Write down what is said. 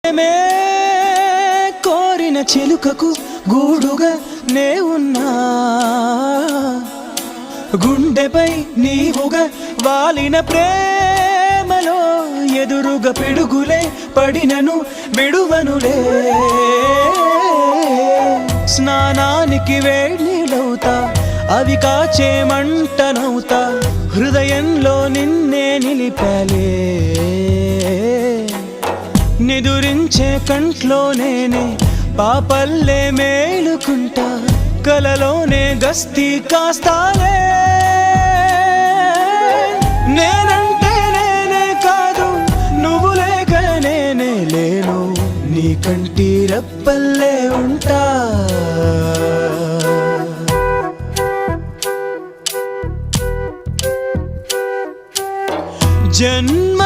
మే కోరిన చిలుకకు గూడుగా నే ఉన్నా, గుండెపై నీవుగా వాలిన ప్రేమలో ఎదురుగా పిడుగులే పడినను విడువనులే. స్నానానికి వేడినవుతా, అవి కాచే మంటనవుతా, హృదయంలో నిన్నే నిలిపాలే. నిదురించే కంట్లో నేనే పాపల్లే మేలుకుంటా, కలలోనే గస్తీ కాస్తాలే. నేనంటే నేనే కాదు, నువ్వు లేక నేనే లేను, నీ కంటి రెప్పల్లే ఉంటా. జన్మ